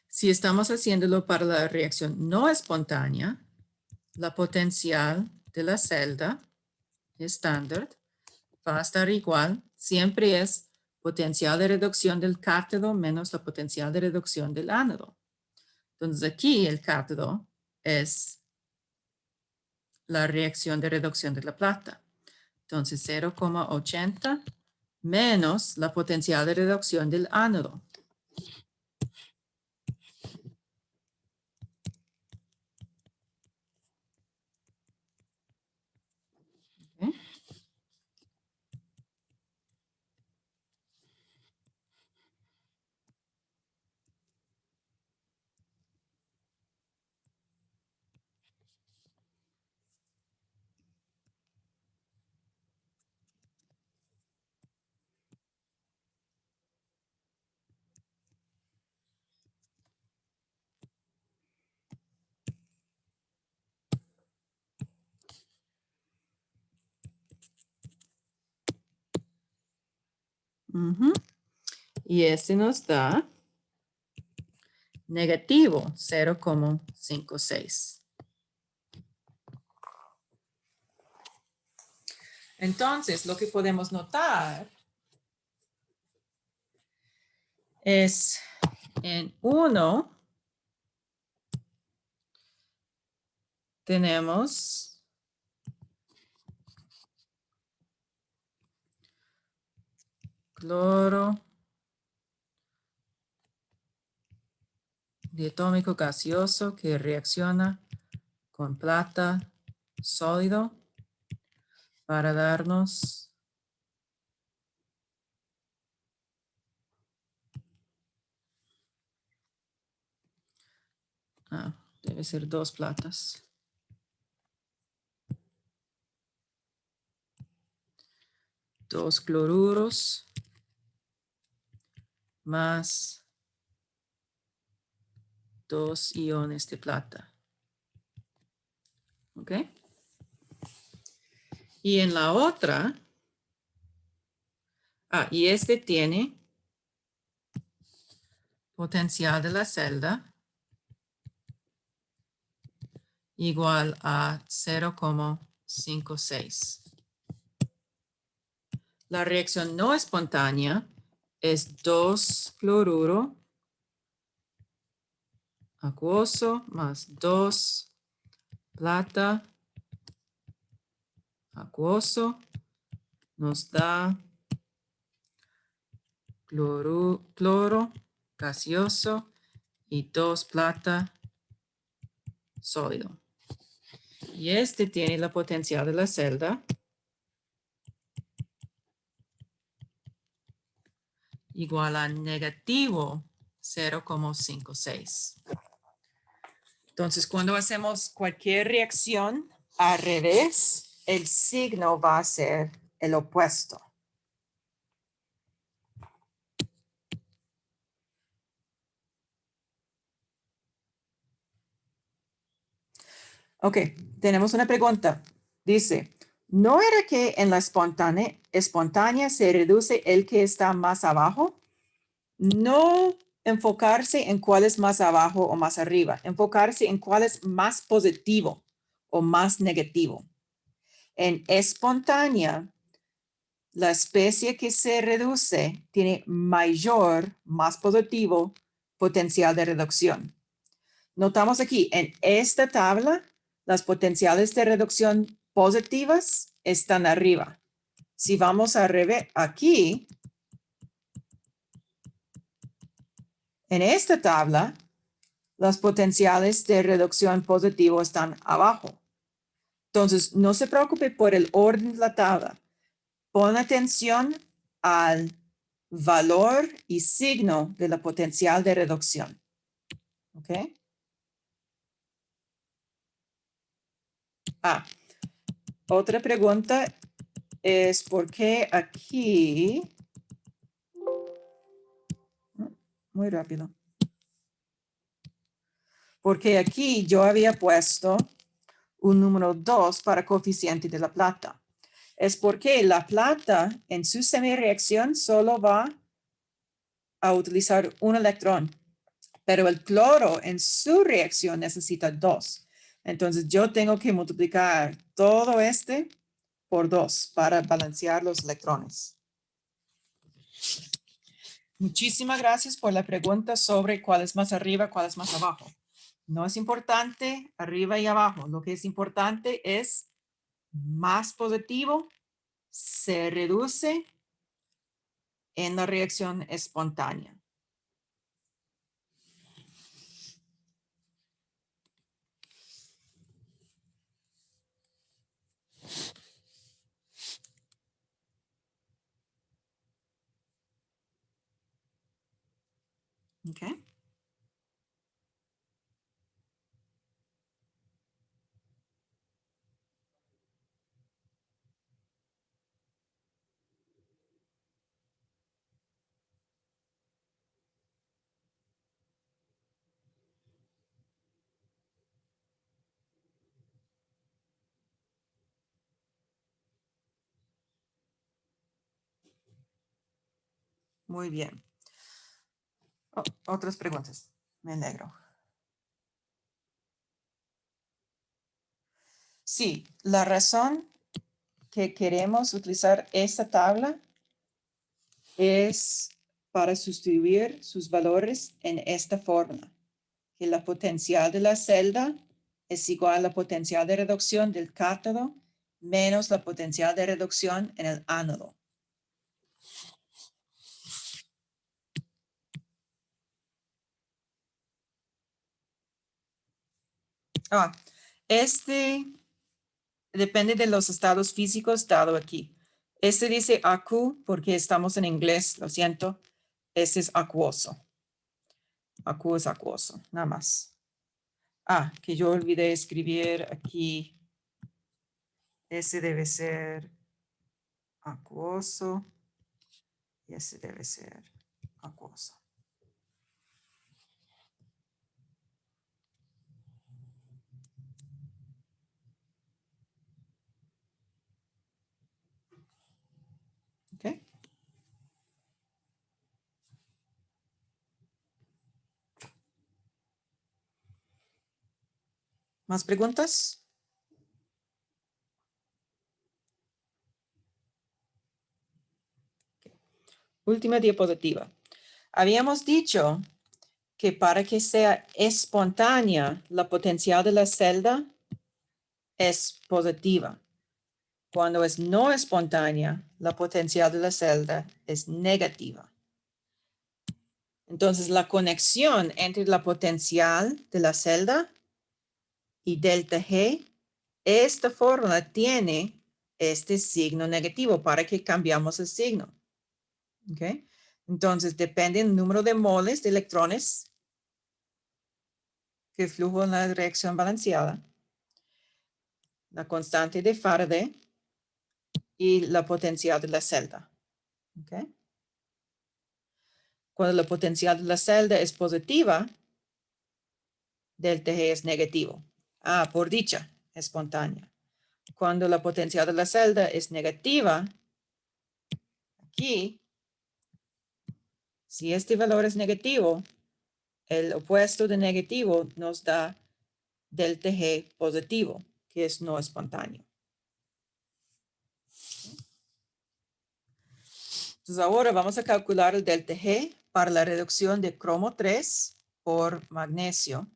Si estamos haciéndolo para la reacción no espontánea, la potencial de la celda estándar va a estar igual. Siempre es potencial de reducción del cátodo menos la potencial de reducción del ánodo. Entonces aquí el cátodo es la reacción de reducción de la plata. Entonces 0,80 menos la potencial de reducción del ánodo. ¿Okay? Y este nos da negativo 0,56. Entonces, lo que podemos notar es en 1 tenemos cloro diatómico gaseoso que reacciona con plata sólido para darnos debe ser 2 platas. 2 cloruros más 2 iones de plata. ¿Ok? Y en la otra, y este tiene potencial de la celda igual a 0,56. La reacción no espontánea es 2 cloruro acuoso más 2 plata acuoso nos da cloro gaseoso y 2 plata sólido. Y este tiene la potencial de la celda igual a negativo 0,56. Entonces, cuando hacemos cualquier reacción al revés, el signo va a ser el opuesto. Ok, tenemos una pregunta. Dice, ¿no era que en la espontánea se reduce el que está más abajo? No enfocarse en cuál es más abajo o más arriba, enfocarse en cuál es más positivo o más negativo. En espontánea, la especie que se reduce tiene mayor, más positivo potencial de reducción. Notamos aquí, en esta tabla, las potenciales de reducción positivas están arriba. Si vamos a rever aquí, en esta tabla, las potenciales de reducción positivo están abajo. Entonces, no se preocupe por el orden de la tabla. Pon atención al valor y signo de la potencial de reducción. ¿Ok? Otra pregunta es ¿por qué aquí? Muy rápido. Porque aquí yo había puesto un número 2 para coeficiente de la plata. Es porque la plata en su semireacción solo va a utilizar un electrón, pero el cloro en su reacción necesita 2. Entonces yo tengo que multiplicar todo este por 2 para balancear los electrones. Muchísimas gracias por la pregunta sobre cuál es más arriba, cuál es más abajo. No es importante arriba y abajo. Lo que es importante es más positivo se reduce en la reacción espontánea. Okay. Muy bien. Otras preguntas. Me alegro. Sí, la razón que queremos utilizar esta tabla es para sustituir sus valores en esta forma, que la potencial de la celda es igual a la potencial de reducción del cátodo menos la potencial de reducción en el ánodo. Este depende de los estados físicos dado aquí. Este dice acu porque estamos en inglés, lo siento. Este es acuoso. Acu es acuoso, nada más. Que yo olvidé escribir aquí. Ese debe ser acuoso. Y ese debe ser acuoso. ¿Ok? ¿Más preguntas? Okay. Última diapositiva. Habíamos dicho que para que sea espontánea, la potencial de la celda es positiva. Cuando es no espontánea, la potencial de la celda es negativa. Entonces, la conexión entre la potencial de la celda y delta G, esta fórmula tiene este signo negativo para que cambiamos el signo. ¿Ok? Entonces, depende del número de moles de electrones que flujo en la reacción balanceada, la constante de Faraday y la potencial de la celda. ¿Ok? Cuando la potencial de la celda es positiva, delta G es negativo. Por dicha, espontánea. Cuando la potencial de la celda es negativa, aquí, si este valor es negativo, el opuesto de negativo nos da delta G positivo, que es no espontáneo. Entonces ahora vamos a calcular el delta G para la reducción de cromo 3 por magnesio.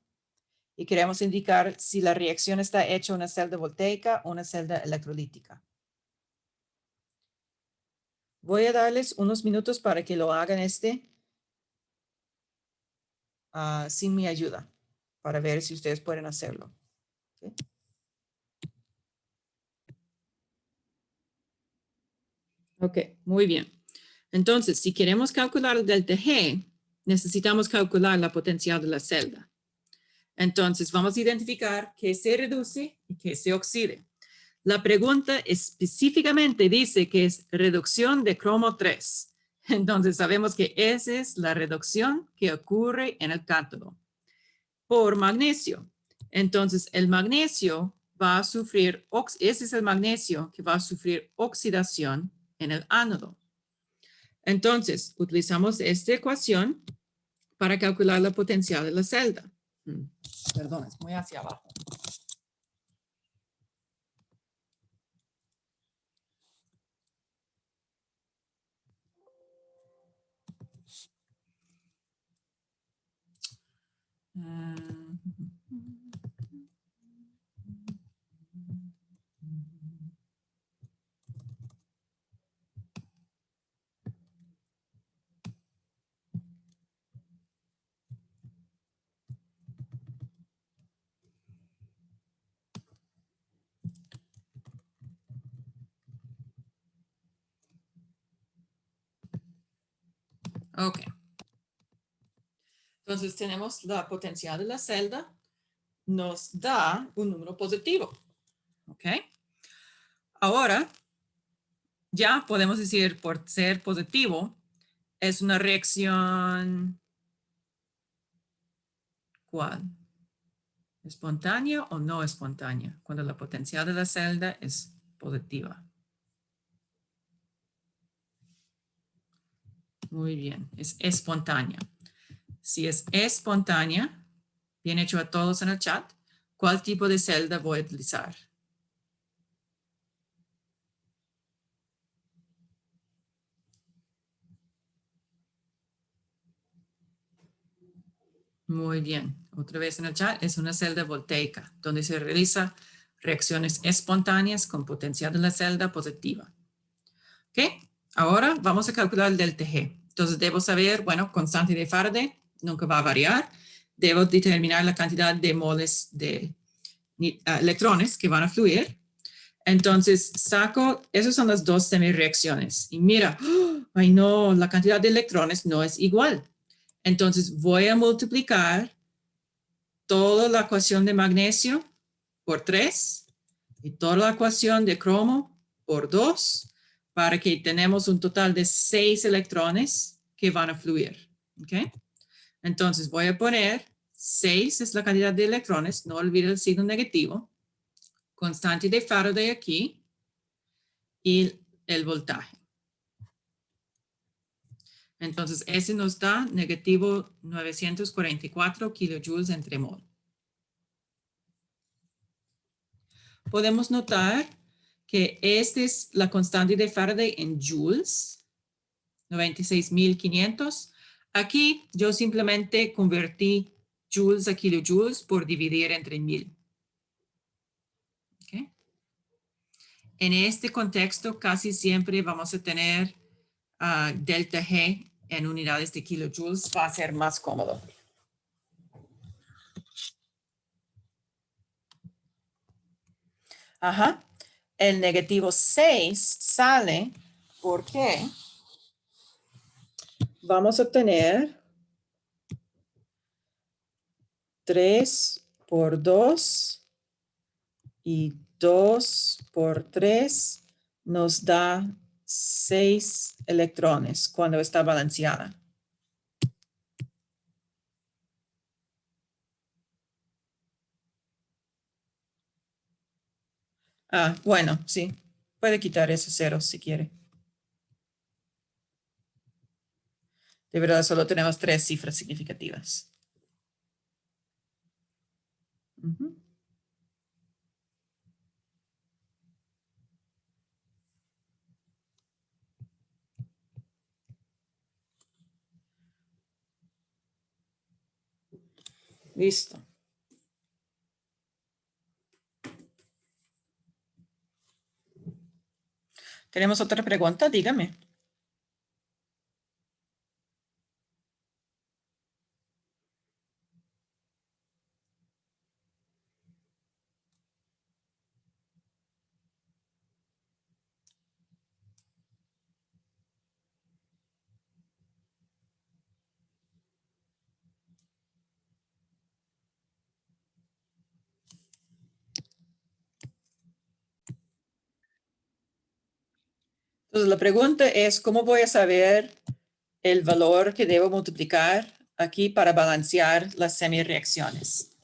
Y queremos indicar si la reacción está hecha en una celda voltaica o una celda electrolítica. Voy a darles unos minutos para que lo hagan sin mi ayuda, para ver si ustedes pueden hacerlo. ¿Okay? Ok, muy bien. Entonces, si queremos calcular el delta G, necesitamos calcular la potencial de la celda. Entonces, vamos a identificar qué se reduce y qué se oxide. La pregunta específicamente dice que es reducción de cromo 3. Entonces, sabemos que esa es la reducción que ocurre en el cátodo por magnesio. Entonces, el magnesio va a sufrir, ese es el magnesio que va a sufrir oxidación en el ánodo. Entonces, utilizamos esta ecuación para calcular la potencial de la celda. Perdón, es muy hacia abajo. Ok. Entonces tenemos la potencial de la celda, nos da un número positivo. Ok. Ahora, ya podemos decir por ser positivo, es una reacción, ¿cuál? ¿Espontánea o no espontánea? Cuando la potencial de la celda es positiva. Muy bien, es espontánea. Si es espontánea, bien hecho a todos en el chat, ¿cuál tipo de celda voy a utilizar? Muy bien. Otra vez en el chat, es una celda voltaica, donde se realiza reacciones espontáneas con potencial de la celda positiva. ¿Ok? Ahora vamos a calcular el delta G. Entonces debo saber, bueno, constante de Faraday nunca va a variar. Debo determinar la cantidad de moles de electrones que van a fluir. Entonces saco, esas son las dos semireacciones. Y mira, ay no, la cantidad de electrones no es igual. Entonces voy a multiplicar toda la ecuación de magnesio por 3 y toda la ecuación de cromo por 2 para que tenemos un total de 6 electrones que van a fluir. ¿Okay? Entonces voy a poner 6 es la cantidad de electrones, no olvide el signo negativo, constante de Faraday aquí y el voltaje. Entonces ese nos da negativo 944 kilojoules entre mol. Podemos notar que esta es la constante de Faraday en joules, 96.500. Aquí yo simplemente convertí joules a kilojoules por dividir entre 1000. ¿Okay? En este contexto, casi siempre vamos a tener delta G en unidades de kilojoules. Va a ser más cómodo. Ajá. El negativo 6 sale porque vamos a tener 3 por 2 y 2 por 3 nos da 6 electrones cuando está balanceada. Bueno, sí. Puede quitar ese 0 si quiere. De verdad, solo tenemos 3 cifras significativas. Uh-huh. Listo. ¿Tenemos otra pregunta? Dígame. Entonces, la pregunta es, ¿cómo voy a saber el valor que debo multiplicar aquí para balancear las semireacciones?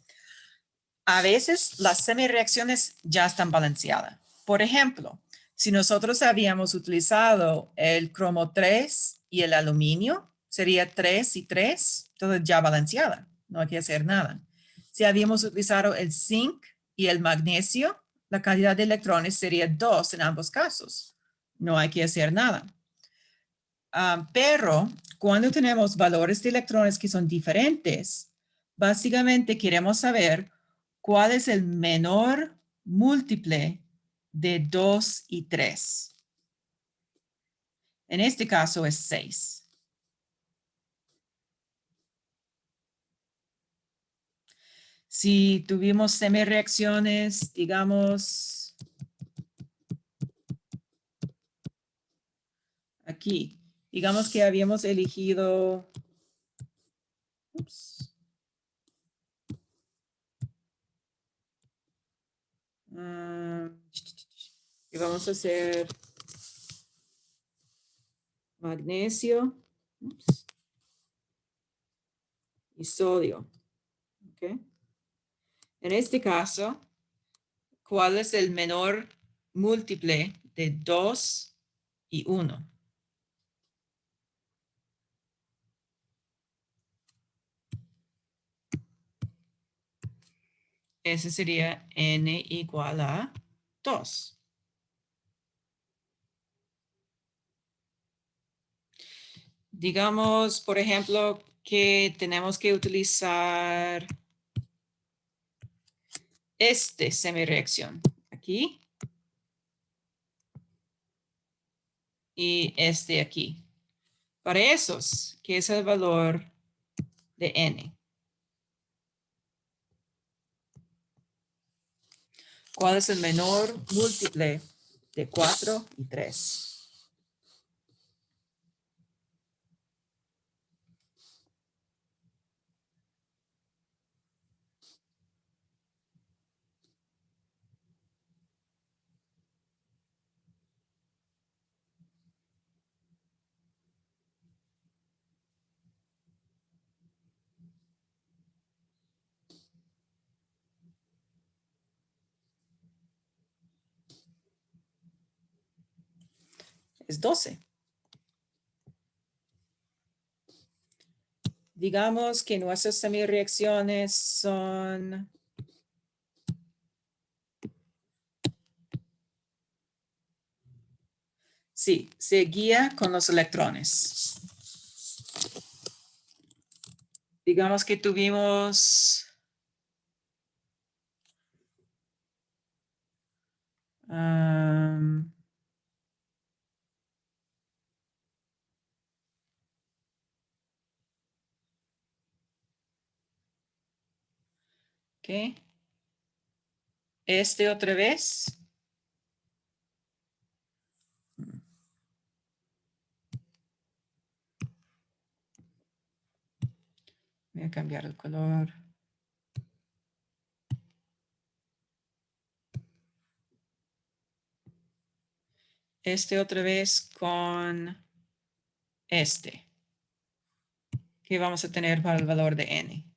A veces las semireacciones ya están balanceadas. Por ejemplo, si nosotros habíamos utilizado el cromo 3 y el aluminio, sería 3 y 3, entonces ya balanceada, no hay que hacer nada. Si habíamos utilizado el zinc y el magnesio, la cantidad de electrones sería 2 en ambos casos, no hay que hacer nada. Pero cuando tenemos valores de electrones que son diferentes, básicamente queremos saber cuál es el menor múltiple de 2 y 3. En este caso es 6. Si tuvimos semireacciones, digamos, aquí, digamos que habíamos elegido, y vamos a hacer magnesio y sodio. ¿Okay? En este caso, ¿cuál es el menor múltiple de 2 y 1? Ese sería n igual a 2. Digamos, por ejemplo, que tenemos que utilizar semireacción aquí y aquí. Para esos, ¿qué es el valor de n? ¿Cuál es el menor múltiple de 4 y 3? Es 12. Digamos que nuestras semireacciones son sí, se guía con los electrones. Digamos que tuvimos Ok. Este otra vez. Voy a cambiar el color. Este otra vez con este. Que vamos a tener para el valor de n.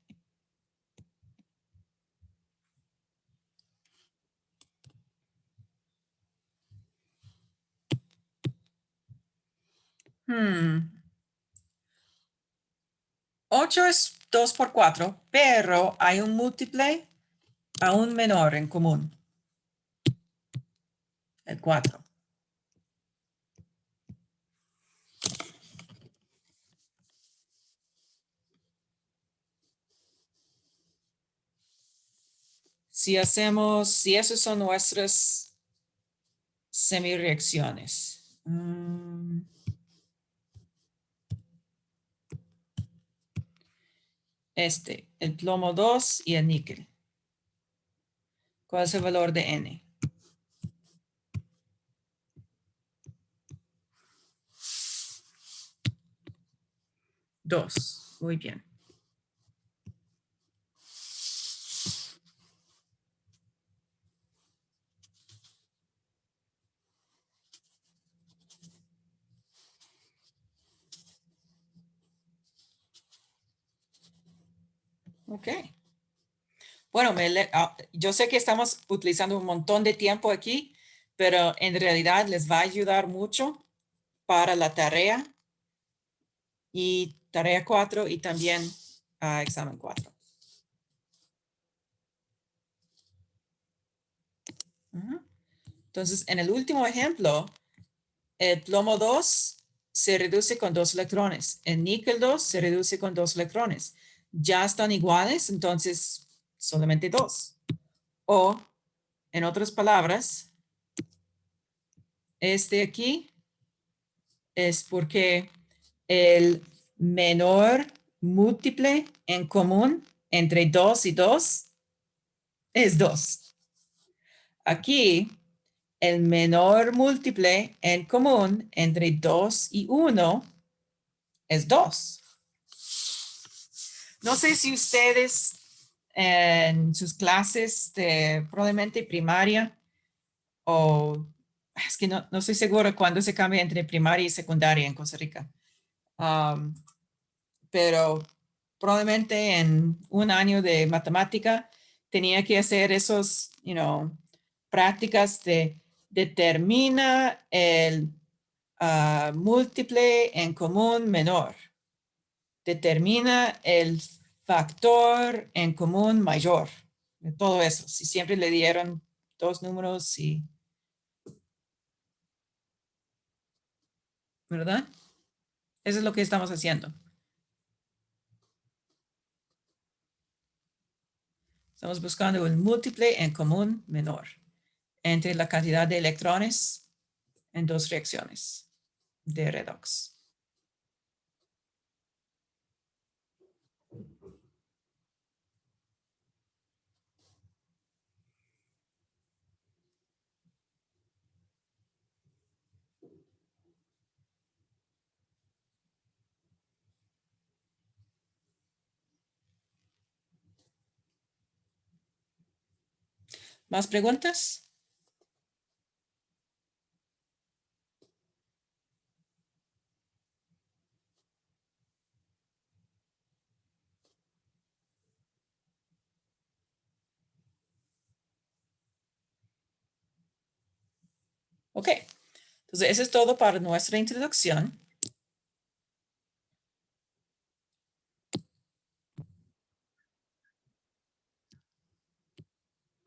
Hmm. 8 es 2 por 4, pero hay un múltiple aún menor en común. El 4. Si esas son nuestras semireacciones. El plomo 2 y el níquel. ¿Cuál es el valor de n? 2. Muy bien. Ok. Bueno, yo sé que estamos utilizando un montón de tiempo aquí, pero en realidad les va a ayudar mucho para la tarea y tarea 4 y también examen 4. Entonces, en el último ejemplo, el plomo 2 se reduce con 2 electrones. El níquel 2 se reduce con 2 electrones. Ya están iguales, entonces solamente 2. O, en otras palabras, este aquí es porque el menor múltiple en común entre 2 y 2 es 2. Aquí, el menor múltiple en común entre 2 y 1 es 2. No sé si ustedes en sus clases de probablemente primaria o es que no estoy segura cuándo se cambia entre primaria y secundaria en Costa Rica. Pero probablemente en un año de matemática tenía que hacer esos, prácticas de determina el múltiple en común menor. Determina el factor en común mayor. De todo eso. Si siempre le dieron dos números y... ¿Verdad? Eso es lo que estamos haciendo. Estamos buscando un múltiple en común menor entre la cantidad de electrones en dos reacciones de redox. ¿Más preguntas? Ok, entonces eso es todo para nuestra introducción.